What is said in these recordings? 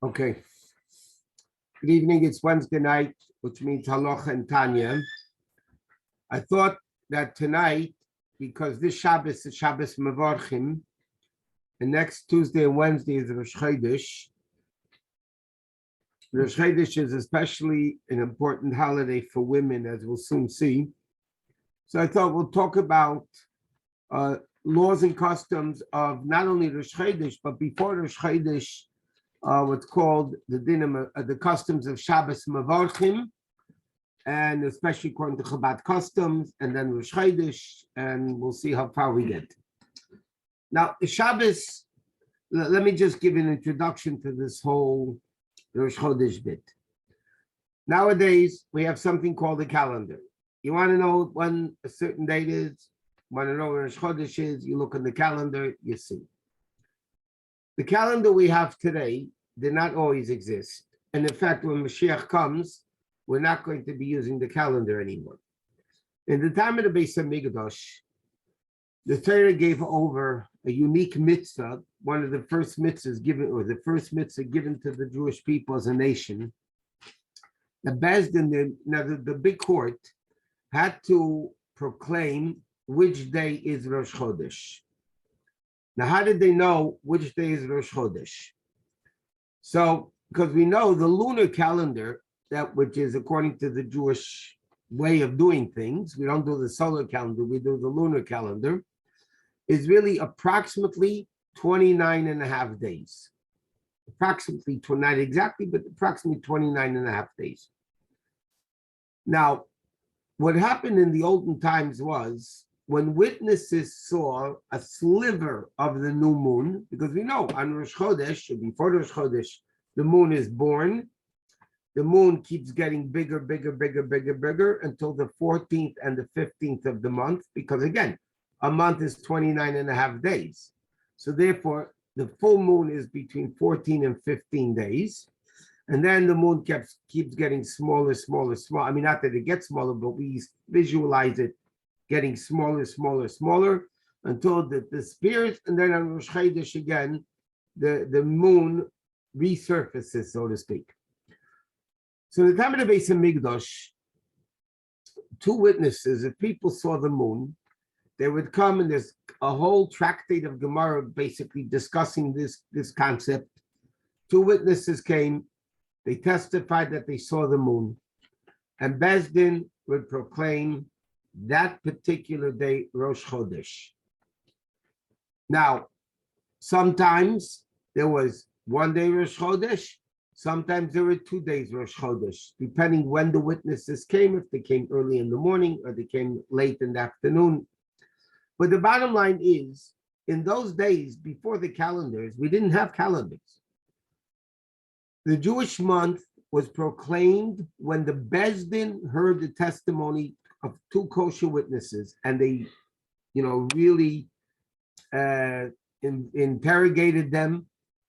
Okay. Good evening. It's Wednesday night, which means Halacha and Tanya. I thought that tonight, because this Shabbos is Shabbos Mevarchim, and next Tuesday and Wednesday is Rosh Chodesh. Rosh Chodesh is especially an important holiday for women, as we'll soon see. So I thought we'll talk about laws and customs of not only Rosh Chodesh, but before Rosh Chodesh, what's called the customs of Shabbos Mevarchim, and especially according to Chabad customs, and then Rosh Chodesh, and we'll see how far we get. Now, the Shabbos, let me just give an introduction to this whole Rosh Chodesh bit. Nowadays, we have something called a calendar. You want to know when a certain date is, want to know when Rosh Chodesh is, you look on the calendar, you see. The calendar we have today did not always exist. And in fact, when Mashiach comes, we're not going to be using the calendar anymore. In the time of the Bais Din, the Torah gave over a unique mitzvah, one of the first mitzvahs given, or the first mitzvah given to the Jewish people as a nation. The Bais Din, the big court, had to proclaim which day is Rosh Chodesh. Now, how did they know which day is Rosh Chodesh? So, because we know the lunar calendar, which is according to the Jewish way of doing things, we don't do the solar calendar, we do the lunar calendar, is really approximately 29 and a half days. Approximately 29 exactly, but approximately 29 and a half days. Now, what happened in the olden times was, when witnesses saw a sliver of the new moon, because we know on Rosh Chodesh, or before Rosh Chodesh, the moon is born, the moon keeps getting bigger until the 14th and the 15th of the month, because again, a month is 29 and a half days. So therefore, the full moon is between 14 and 15 days. And then the moon keeps getting smaller. I mean, not that it gets smaller, but we visualize it getting smaller until the disappears, and then on Rosh Chodesh again, the moon resurfaces, so to speak. So in the time of the Bais Din, two witnesses, if people saw the moon, they would come, and there's a whole tractate of Gemara basically discussing this concept. Two witnesses came, they testified that they saw the moon, and Bais Din would proclaim that particular day, Rosh Chodesh. Now, sometimes there was one day Rosh Chodesh, sometimes there were 2 days Rosh Chodesh, depending when the witnesses came, if they came early in the morning or they came late in the afternoon. But the bottom line is, in those days, before the calendars, we didn't have calendars. The Jewish month was proclaimed when the Bais Din heard the testimony of two kosher witnesses, and they, really interrogated them.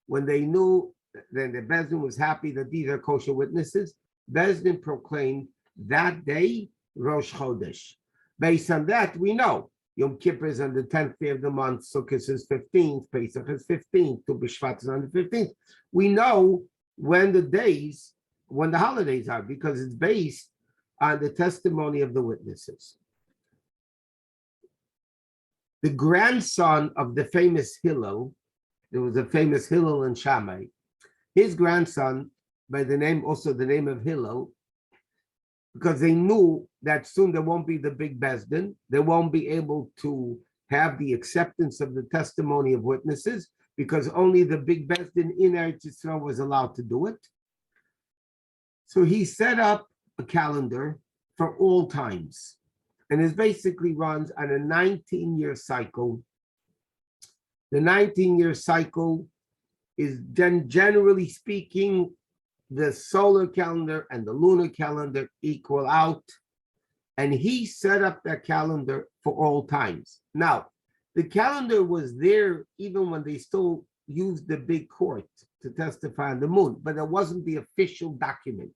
When they knew, then the Bais Din was happy that these are kosher witnesses. Bais Din proclaimed that day Rosh Chodesh. Based on that, we know Yom Kippur is on the 10th day of the month, Sukkot is 15th, Pesach is 15th, Tu B'Shvat is on the 15th. We know when the holidays are, because it's based on the testimony of the witnesses. The grandson of the famous Hillel, there was a famous Hillel and Shammai, his grandson, by the name of Hillel, because they knew that soon there won't be the big Bais Din, they won't be able to have the acceptance of the testimony of witnesses, because only the big Bais Din in Eretz Yisrael was allowed to do it. So he set up a calendar for all times, and it basically runs on a 19-year cycle. The 19-year cycle is generally speaking, the solar calendar and the lunar calendar equal out, and he set up that calendar for all times. Now, the calendar was there even when they still used the big court to testify on the moon, but it wasn't the official document,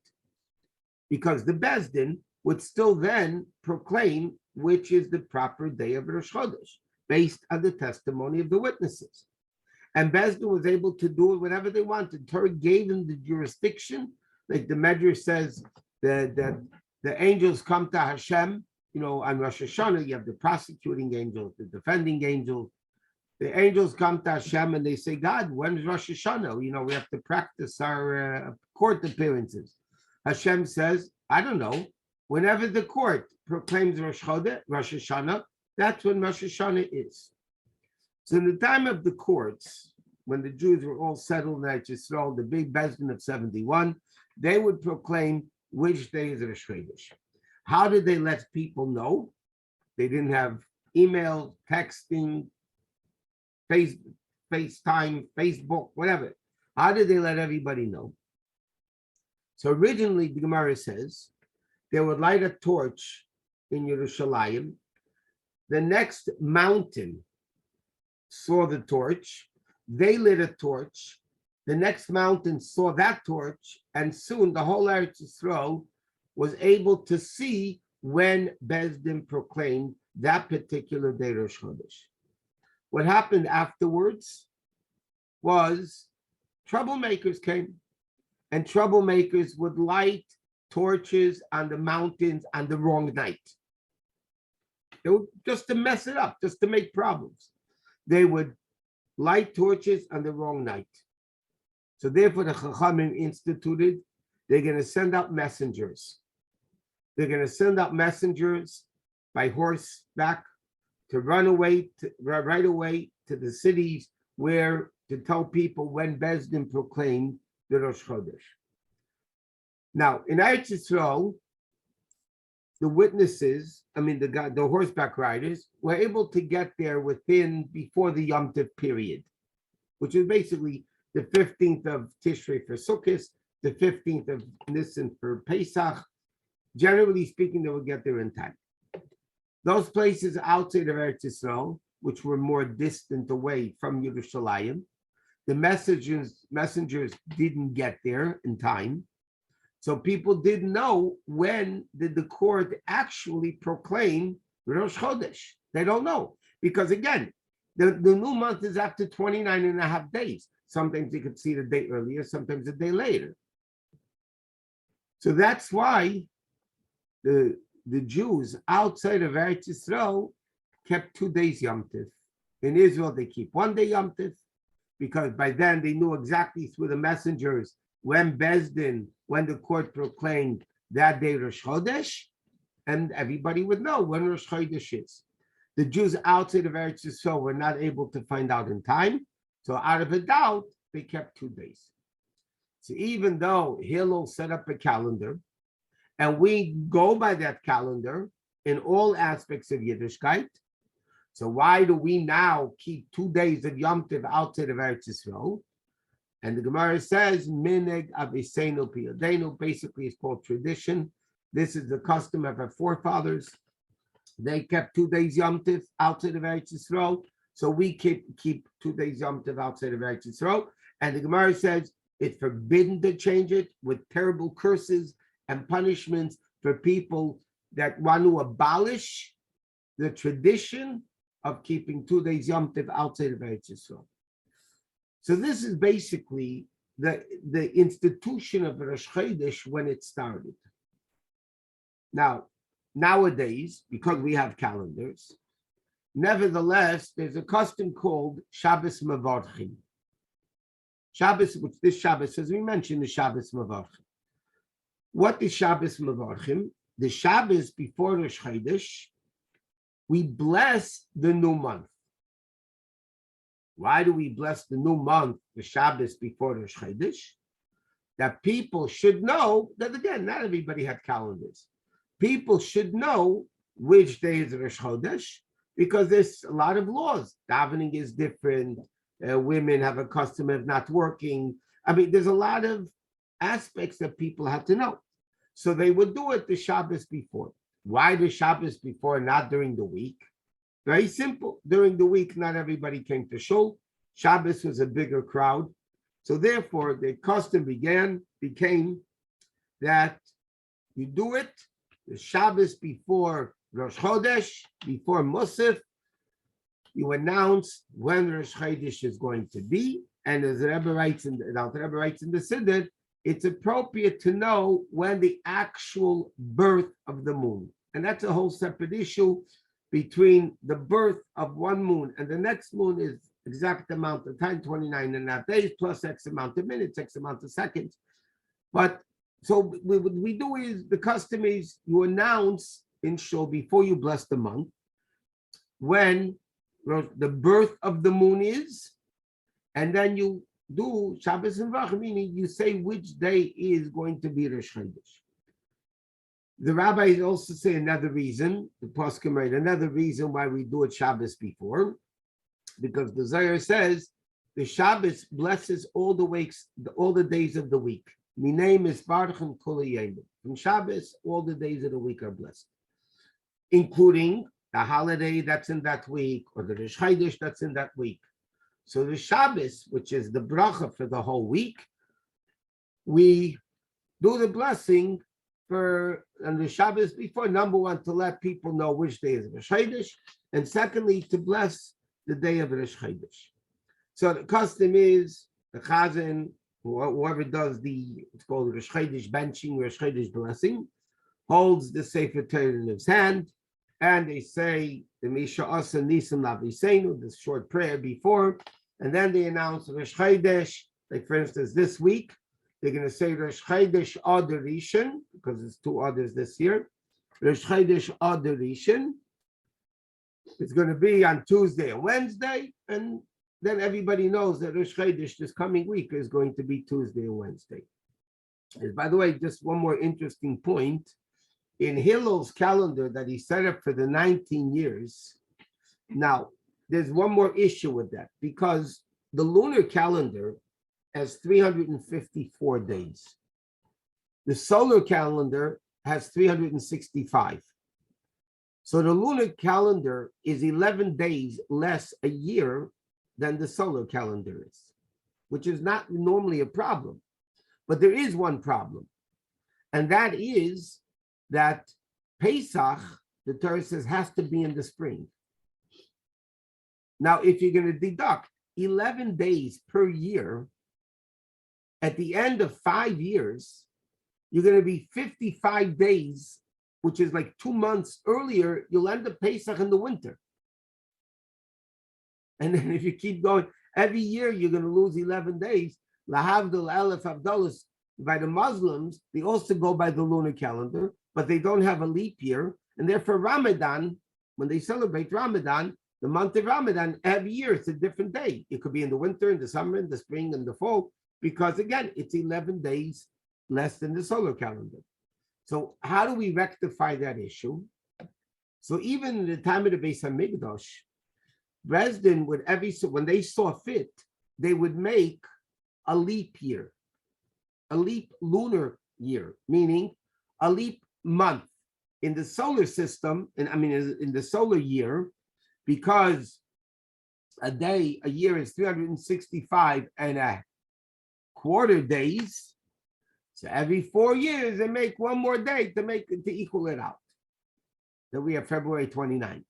because the Bais Din would still then proclaim which is the proper day of Rosh Chodesh, based on the testimony of the witnesses. And Bais Din was able to do it whenever they wanted. Torah gave them the jurisdiction, like the Medrash says that the angels come to Hashem. On Rosh Hashanah, you have the prosecuting angels, the defending angels. The angels come to Hashem and they say, God, when's Rosh Hashanah? We have to practice our court appearances. Hashem says, I don't know. Whenever the court proclaims Rosh Chodesh, Rosh Hashanah, that's when Rosh Hashanah is. So in the time of the courts, when the Jews were all settled in Eretz Yisrael, the big Bais Din of 71, they would proclaim which day is Rosh Chodesh. How did they let people know? They didn't have email, texting, FaceTime, Facebook, whatever. How did they let everybody know? So originally, the Gemara says, they would light a torch in Yerushalayim. The next mountain saw the torch. They lit a torch. The next mountain saw that torch. And soon the whole Eretz Yisrael was able to see when Bais Din proclaimed that particular day, Rosh Chodesh. What happened afterwards was troublemakers came, and troublemakers would light torches on the mountains on the wrong night. They would, just to mess it up, just to make problems. They would light torches on the wrong night. So therefore the Chachamim instituted, they're going to send out messengers. They're going to send out messengers by horseback to run away right away to the cities where to tell people when Bais Din proclaimed the Rosh Chodesh. Now in Eretz Yisrael, the witnesses, the horseback riders, were able to get there before the Yom Tov period, which is basically the 15th of Tishrei for Sukkot, the 15th of Nisan for Pesach. Generally speaking, they would get there in time. Those places outside of Eretz Yisrael, which were more distant away from Yerushalayim, the messengers didn't get there in time. So people didn't know when did the court actually proclaim Rosh Chodesh. They don't know. Because again, the new month is after 29 and a half days. Sometimes you could see the day earlier, sometimes a day later. So that's why the Jews outside of Eretz Yisrael kept 2 days Yom Tov. In Israel, they keep 1 day Yom Tov, because by then they knew exactly through the messengers when Bais Din, when the court proclaimed that day Rosh Chodesh, and everybody would know when Rosh Chodesh is. The Jews outside of Eretz Yisrael were not able to find out in time, so out of a doubt, they kept 2 days. So even though Hillel set up a calendar, and we go by that calendar in all aspects of Yiddishkeit, so why do we now keep 2 days of Yom Tov outside of Eretz Yisrael? And the Gemara says, Mineg Aviseinu Piyadenu, basically it's called tradition. This is the custom of our forefathers. They kept 2 days Yom Tov outside of Eretz Yisrael, so we keep 2 days Yom Tov outside of Eretz Yisrael. And the Gemara says it's forbidden to change it with terrible curses and punishments for people that want to abolish the tradition of keeping 2 days Yom Tov outside of Eretz Yisrael. So this is basically the institution of Rosh Chodesh when it started. Now, nowadays, because we have calendars, nevertheless, there's a custom called Shabbos Mevarchim. Shabbos, which this Shabbos, as we mentioned, is Shabbos Mevarchim. What is Shabbos Mevarchim? The Shabbos before Rosh Chodesh, we bless the new month. Why do we bless the new month, the Shabbos before Rosh Chodesh? That people should know that, again, not everybody had calendars. People should know which day is Rosh Chodesh, because there's a lot of laws. Davening is different. Women have a custom of not working. There's a lot of aspects that people have to know. So they would do it the Shabbos before. Why the Shabbos before, not during the week? Very simple. During the week, not everybody came to shul. Shabbos was a bigger crowd. So therefore, the custom became that you do it the Shabbos before Rosh Chodesh, before Musaf, you announce when Rosh Chodesh is going to be, and as the Rebbe writes in the Siddur, it's appropriate to know when the actual birth of the moon. And that's a whole separate issue between the birth of one moon and the next moon is exact amount of time, 29.5 days, plus X amount of minutes, X amount of seconds. But so what we do is, the custom is you announce in shul before you bless the month when the birth of the moon is, and then you do Shabbos and Mevarchim, meaning you say which day is going to be Rosh Chodesh. The rabbis also say another reason, the poskim write another reason why we do it Shabbos before, because the Zohar says the Shabbos blesses all the days of the week. Minei Mevarchim kol hayomim. From Shabbos, all the days of the week are blessed, including the holiday that's in that week or the Rosh Chodesh that's in that week. So the Shabbos, which is the bracha for the whole week, we do the blessing on the Shabbos before, number one, to let people know which day is Rosh Chodesh, and secondly, to bless the day of Rosh Chodesh. So the custom is the Chazan, whoever does it's called Rosh Chodesh benching, Rosh Chodesh blessing, holds the Sefer Torah in his hand, and they say the Misha Asa Nisim Lavisenu, this short prayer before, and then they announce Rosh Chodesh. Like for instance, this week they're going to say Rosh Chodesh Adar Rishon, because it's 2 others this year. Rosh Chodesh Adar Rishon. It's going to be on Tuesday and Wednesday, and then everybody knows that Rosh Chodesh this coming week is going to be Tuesday and Wednesday. And by the way, just one more interesting point. In Hillel's calendar that he set up for the 19 years, now there's one more issue with that, because the lunar calendar has 354 days. The solar calendar has 365. So the lunar calendar is 11 days less a year than the solar calendar is, which is not normally a problem. But there is one problem, and that is that Pesach, the Torah says, has to be in the spring. Now, if you're going to deduct 11 days per year, at the end of 5 years, you're going to be 55 days, which is like 2 months earlier, you'll end up Pesach in the winter. And then if you keep going, every year you're going to lose 11 days. Lahavdil Aleph Abdullah, by the Muslims, they also go by the lunar calendar, but they don't have a leap year. And therefore Ramadan, when they celebrate Ramadan, the month of Ramadan, every year it's a different day. It could be in the winter, in the summer, in the spring, in the fall, because again, it's 11 days less than the solar calendar. So how do we rectify that issue? So even in the time of the Beis HaMikdash, Bais Din would when they saw fit, they would make a leap year, a leap lunar year, meaning a leap month in the solar system, in the solar year, because a year is 365 and a quarter days. So every 4 years they make one more day to equal it out. Then we have February 29.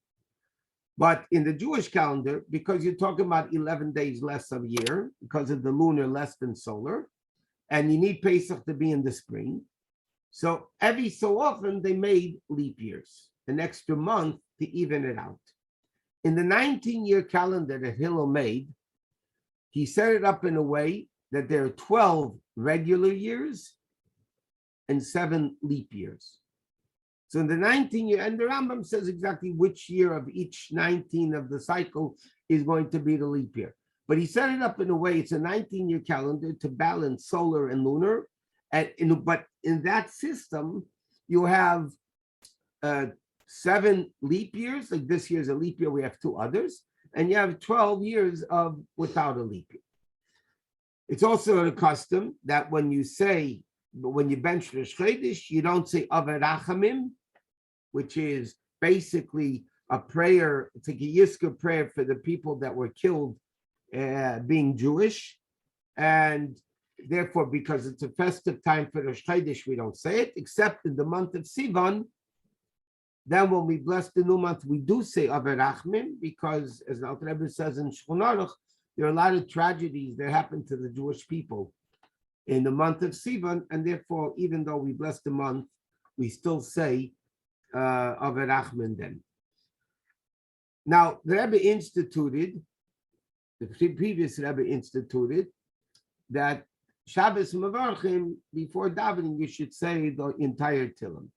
But in the Jewish calendar, because you're talking about 11 days less of year, because of the lunar less than solar, and you need Pesach to be in the spring. So every so often they made leap years, an extra month to even it out. In the 19-year calendar that Hillel made, he set it up in a way that there are 12 regular years and 7 leap years. So in the 19-year, and the Rambam says exactly which year of each 19 of the cycle is going to be the leap year. But he set it up in a way, it's a 19-year calendar to balance solar and lunar. But in that system, you have 7 leap years, like this year's a leap year, we have 2 others, and you have 12 years of without a leap year. It's also a custom that when you bench Rosh Chodesh, you don't say Avad Rachamim, which is basically a prayer, it's like a Yizkor prayer for the people that were killed being Jewish. And therefore, because it's a festive time for Rosh Chodesh, we don't say it, except in the month of Sivan, Then when we bless the new month, we do say Averachmin, because as the Alter Rebbe says in Shulchan Aruch, there are a lot of tragedies that happen to the Jewish people in the month of Sivan, and therefore, even though we bless the month, we still say Averachmin then. Now, the Rebbe instituted, the previous Rebbe instituted, that Shabbos and Mevarchim, before davening, you should say the entire Tehillim.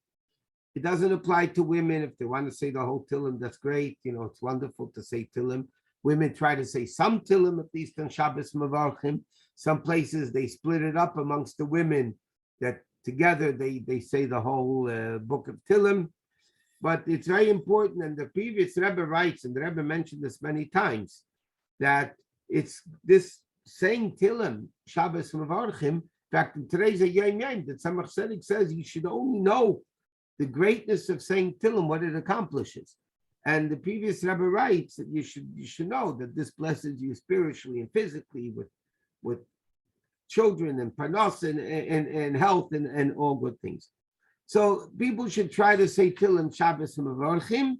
It doesn't apply to women. If they want to say the whole Tehillim, that's great. It's wonderful to say Tehillim. Women try to say some Tehillim, at least on Shabbos Mevarchim. Some places they split it up amongst the women, that together they say the whole book of Tehillim. But it's very important, and the previous Rebbe writes, and the Rebbe mentioned this many times, that it's this saying Tehillim, Shabbos Mevarchim. In fact, in today's a Yom Yom, that Tzemach Tzedek says you should only know the greatness of saying Tehillim, what it accomplishes. And the previous Rebbe writes that you should know that this blesses you spiritually and physically with children and panos and health and all good things. So people should try to say Tehillim Shabbos and Mevarchim.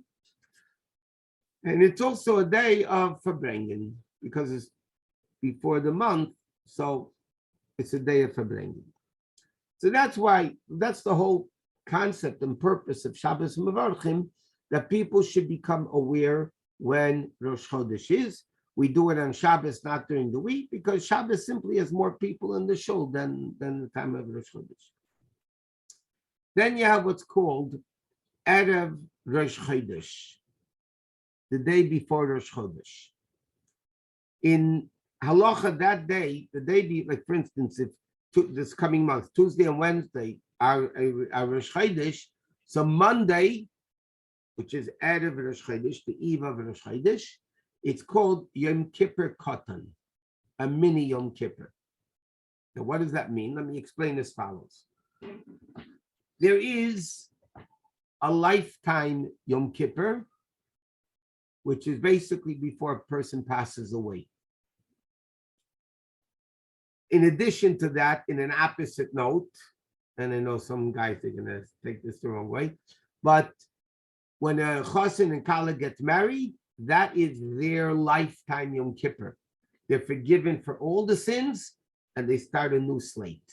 And it's also a day of Verbrengen, because it's before the month, so it's a day of Verbrengen. So that's the whole concept and purpose of Shabbos and Mevarchim, that people should become aware when Rosh Chodesh is. We do it on Shabbos, not during the week, because Shabbos simply has more people in the shul than the time of Rosh Chodesh. Then you have what's called Erev Rosh Chodesh, the day before Rosh Chodesh. In halacha, that day, like for instance, if this coming month, Tuesday and Wednesday, are Rosh Chodesh, so Monday, which is Erev Rosh Chodesh, the eve of Rosh Chodesh, it's called Yom Kippur Katan, a mini Yom Kippur. Now, what does that mean? Let me explain as follows. There is a lifetime Yom Kippur, which is basically before a person passes away. In addition to that, in an opposite note, and I know some guys are going to take this the wrong way, but when a chassan and kala get married, that is their lifetime Yom Kippur. They're forgiven for all the sins, and they start a new slate.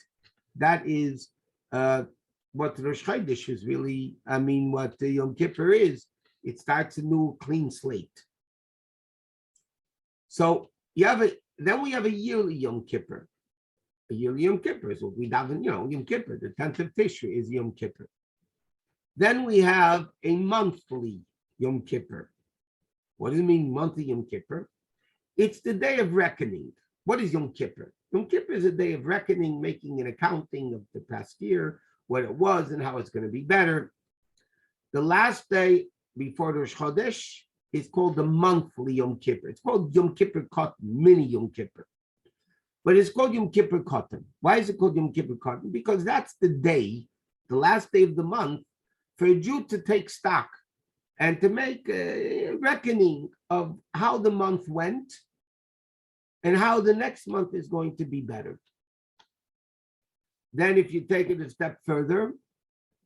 That is what Rosh Chodesh is really, what the Yom Kippur is. It starts a new clean slate. So then we have a yearly Yom Kippur. A yearly Yom Kippur is what we daven, Yom Kippur, the 10th of Tishrei is Yom Kippur. Then we have a monthly Yom Kippur. What does it mean, monthly Yom Kippur? It's the day of reckoning. What is Yom Kippur? Yom Kippur is a day of reckoning, making an accounting of the past year, what it was and how it's going to be better. The last day before Rosh Chodesh is called the monthly Yom Kippur. It's called Yom Kippur Katan, mini Yom Kippur. But it's called Yom Kippur Katan. Why is it called Yom Kippur Katan? Because that's the day, the last day of the month, for a Jew to take stock and to make a reckoning of how the month went and how the next month is going to be better. Then if you take it a step further,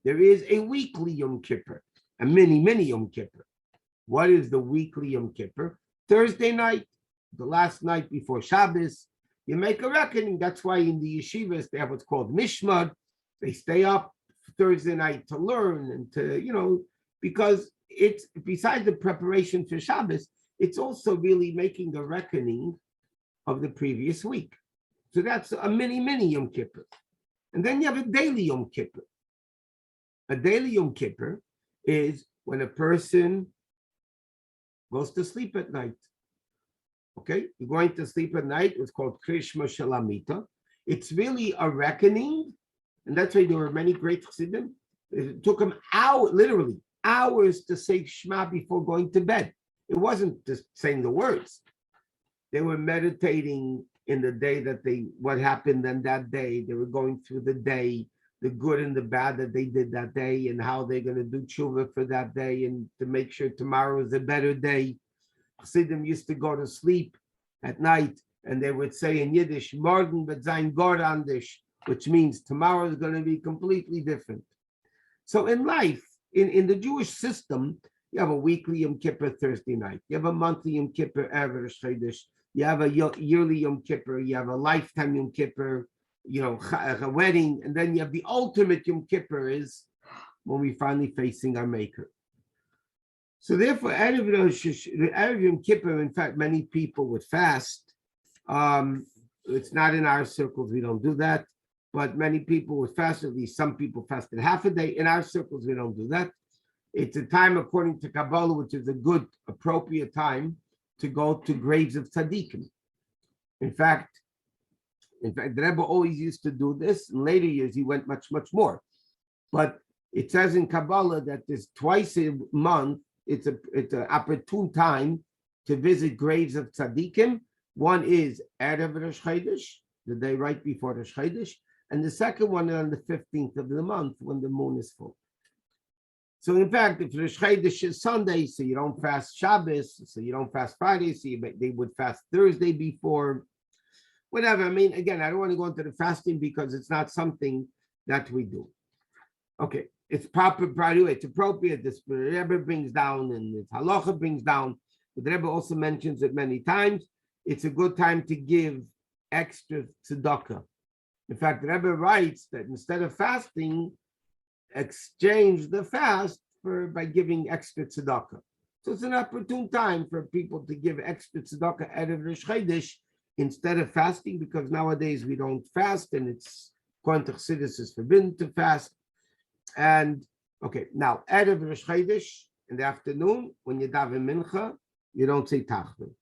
there is a weekly Yom Kippur, a mini Yom Kippur. What is the weekly Yom Kippur? Thursday night, the last night before Shabbos, you make a reckoning. That's why in the yeshivas, they have what's called mishmad. They stay up Thursday night to learn and to, because it's, besides the preparation for Shabbos, it's also really making a reckoning of the previous week. So that's a mini Yom Kippur. And then you have a daily Yom Kippur. A daily Yom Kippur is when a person goes to sleep at night. Okay, you're going to sleep at night. It's called Krishma Shalamita. It's really a reckoning, and that's why there were many great chassidim. It took them literally hours to say Shema before going to bed. It wasn't just saying the words. They were meditating in the day what happened on that day. They were going through the day, the good and the bad that they did that day, and how they're going to do tshuva for that day, and to make sure tomorrow is a better day. Chassidim used to go to sleep at night, and they would say in Yiddish, "Morgen wird sein gar anders," which means tomorrow is going to be completely different. So in life, in the Jewish system, you have a weekly Yom Kippur Thursday night. You have a monthly Yom Kippur Rosh Chodesh. You have a yearly Yom Kippur. You have a lifetime Yom Kippur. A wedding, and then you have the ultimate Yom Kippur is when we finally facing our Maker. So therefore, Erev Yom Kippur, in fact, many people would fast. It's not in our circles; we don't do that. But many people would fast. At least some people fasted half a day. In our circles, we don't do that. It's a time, according to Kabbalah, which is a good, appropriate time to go to graves of tzaddikim. In fact, the Rebbe always used to do this. In later years, he went much, much more. But it says in Kabbalah that there's twice a month. It's an opportune time to visit graves of tzaddikim. One is Erev Rosh Chodesh, the day right before Rosh Chodesh, and the second one on the 15th of the month when the moon is full. So in fact, if Rosh Chodesh is Sunday, so you don't fast Shabbos, so you don't fast Friday, so they would fast Thursday before. Whatever. I mean, again, I don't want to go into the fasting because it's not something that we do. Okay, it's proper, by the way, it's appropriate. This Rebbe brings down and the halacha brings down. The Rebbe also mentions it many times. It's a good time to give extra tzedakah. In fact, the Rebbe writes that instead of fasting, exchange the fast by giving extra tzedakah. So it's an opportune time for people to give extra tzedakah out of Rosh Chodesh instead of fasting, because nowadays we don't fast, and it's according to Chassidus is forbidden to fast. And okay, now Erev Rosh Chodesh in the afternoon when you daven mincha, you don't say tachnun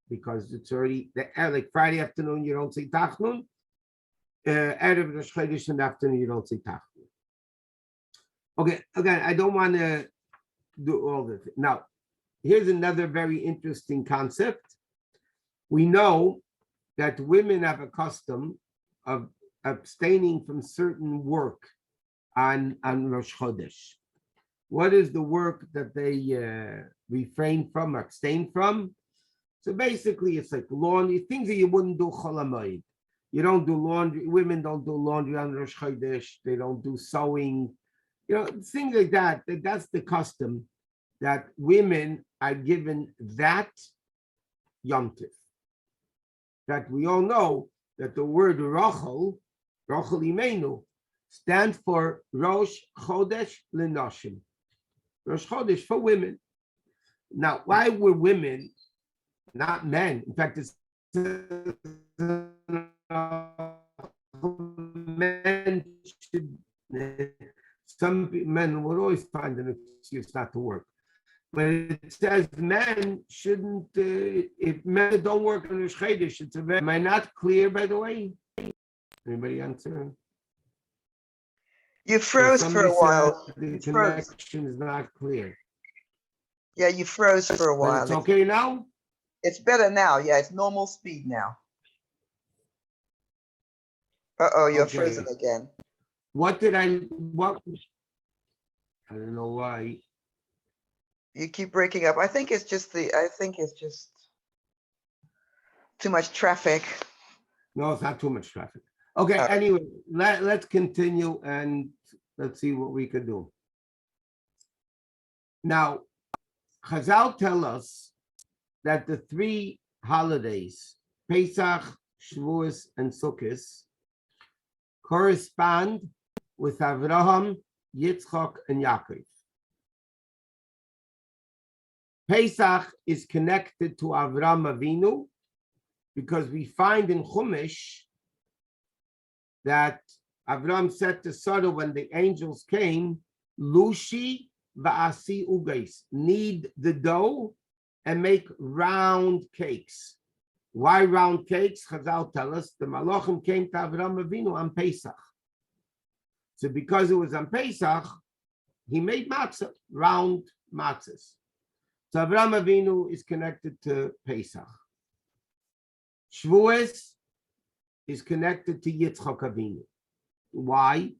because it's already like Friday afternoon. You don't say tachnun. Erev Rosh Chodesh in the afternoon, you don't say tachnun. Okay, again, I don't want to do all this now. Here's another very interesting concept. We know that women have a custom of abstaining from certain work on Rosh Chodesh. What is the work that they refrain from, abstain from? So basically, it's like laundry, things that you wouldn't do Chol HaMoed. You don't do laundry. Women don't do laundry on Rosh Chodesh. They don't do sewing. Things like that. That's the custom that women are given that Yom Tov. That we all know that the word Rachel Imenu, stands for Rosh Chodesh L'Noshim. Rosh Chodesh for women. Now, why were women, not men? In fact, it's men should, some men would always find an excuse not to work. But it says men shouldn't, if men don't work on Rosh Chodesh, it's a very, am I not clear, by the way? Anybody answer? You froze for a while. The connection is not clear. Yeah, you froze for a while. But it's okay now? It's better now. Yeah, it's normal speed now. Uh-oh, you're frozen again. I don't know why. You keep breaking up. I think it's just too much traffic. No, it's not too much traffic. Okay, anyway, let's continue and let's see what we could do. Now, Chazal tell us that the three holidays, Pesach, Shavuos, and Sukkot, correspond with Avraham, Yitzchak, and Yaakov. Pesach is connected to Avraham Avinu because we find in Chumash that Avraham said to Sarah when the angels came, Lushi va'asi ugais, knead the dough and make round cakes. Why round cakes? Chazal tell us the Malachim came to Avraham Avinu on Pesach. So because it was on Pesach, he made matzah, round matzahs. So Avraham Avinu is connected to Pesach. Shavuos is connected to Yitzchak Avinu. Why?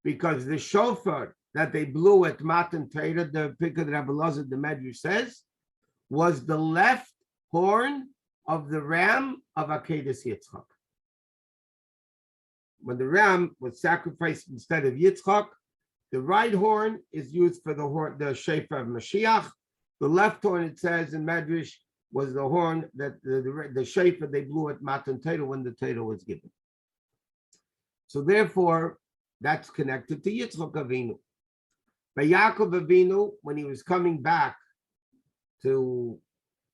Because the shofar that they blew at Matan Torah, the Pikad Rabbi Lazar, the Medrash says, was the left horn of the ram of Akedas Yitzchak. When the ram was sacrificed instead of Yitzchak, The right horn is used for the shofar of Mashiach. The left horn, it says in Medrash, was the horn that the shofar they blew at Matan Torah when the Torah was given. So therefore, that's connected to Yitzchak Avinu. By Yaakov Avinu, when he was coming back to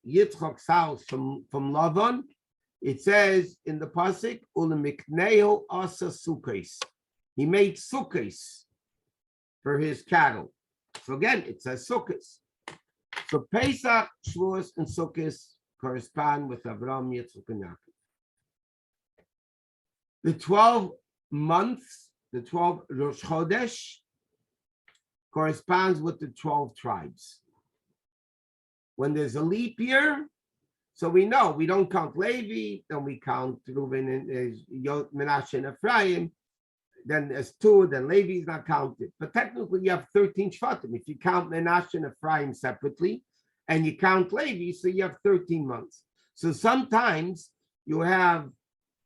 Yitzchak's house from Lavan, it says in the pasuk, "Ulemikneo asa sukkos." He made sukkos for his cattle. So again, it says sukkos. So Pesach, Shavuos, and Sukkos correspond with Avraham, Yitzchak, and Yaakov. The 12 months, the 12 Rosh Chodesh, corresponds with the 12 tribes. When there's a leap year, so we know we don't count Levi, then we count Reuben and Menashe and Ephraim, then there's 2, then Levi is not counted. But technically you have 13 Shvatim. If you count Menashe and Ephraim separately, and you count Levi, so you have 13 months. So sometimes you have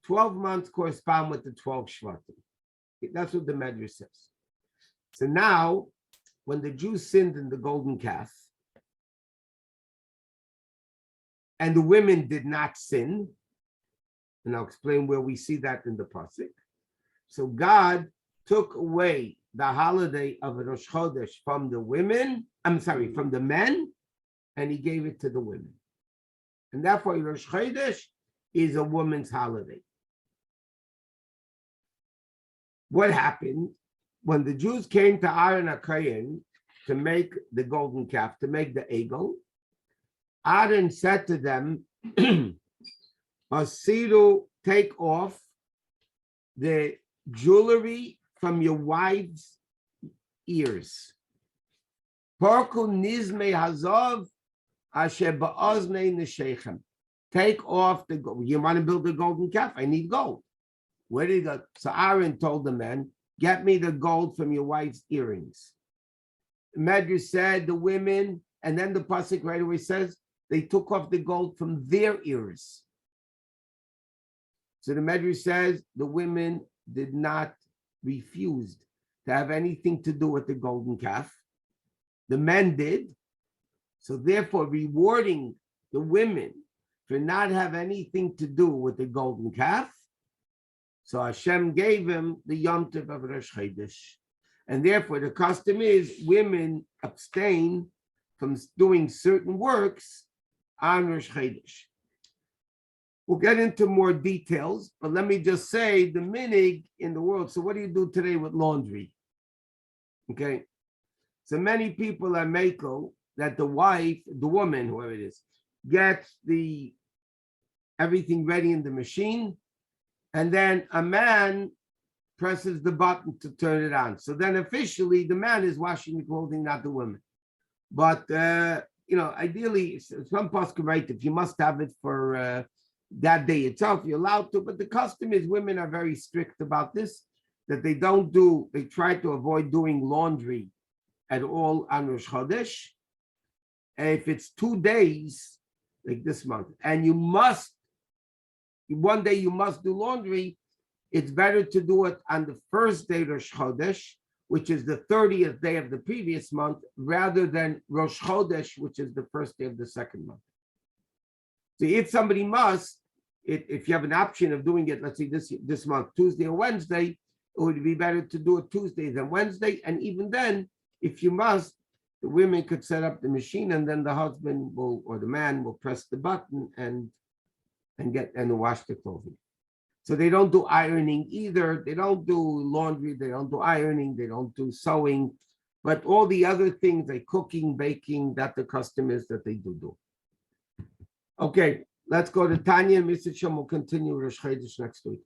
12 months correspond with the 12 Shvatim. That's what the Medrash says. So now, when the Jews sinned in the golden calf, and the women did not sin, and I'll explain where we see that in the pasuk. So God took away the holiday of Rosh Chodesh from the women, from the men, and he gave it to the women. And therefore Rosh Chodesh is a woman's holiday. What happened when the Jews came to Aaron HaKohen to make the golden calf, to make the egel? Aaron said to them, Asiru, take off the jewelry from your wives' ears. Porku nizme hazov asher ba'oznei neshechem. Take off the gold. You want to build a golden calf? I need gold. Where did he go? So Aaron told the men, get me the gold from your wife's earrings. Medrash said the women, and then the pasuk right away says, they took off the gold from their ears. So the Medrash says the women did not refuse to have anything to do with the golden calf. The men did. So therefore, rewarding the women for not have anything to do with the golden calf. So Hashem gave him the Yom Tov of Rosh Chodesh. And therefore, the custom is women abstain from doing certain works on Rosh Chodesh. We'll get into more details, but let me just say the minig in the world. So what do you do today with laundry? Okay. So many people are mako that the wife, the woman, whoever it is, gets everything ready in the machine, and then a man presses the button to turn it on. So then officially the man is washing the clothing, not the woman. But ideally, some poskim write if you must have it for that day itself, you're allowed to. But the custom is women are very strict about this, that they try to avoid doing laundry at all on Rosh Chodesh. And if it's 2 days, like this month, and one day you must do laundry, it's better to do it on the first day Rosh Chodesh, which is the 30th day of the previous month, rather than Rosh Chodesh, which is the first day of the second month. So if somebody must, if you have an option of doing it, let's say this month, Tuesday or Wednesday, it would be better to do it Tuesday than Wednesday. And even then, if you must, the women could set up the machine, and then the husband or the man will press the button and wash the clothing. So they don't do ironing either. They don't do laundry. They don't do ironing. They don't do sewing. But all the other things like cooking, baking, that the custom is that they do. Okay, let's go to Tanya. Mr. Shem will continue Rosh Chodesh next week.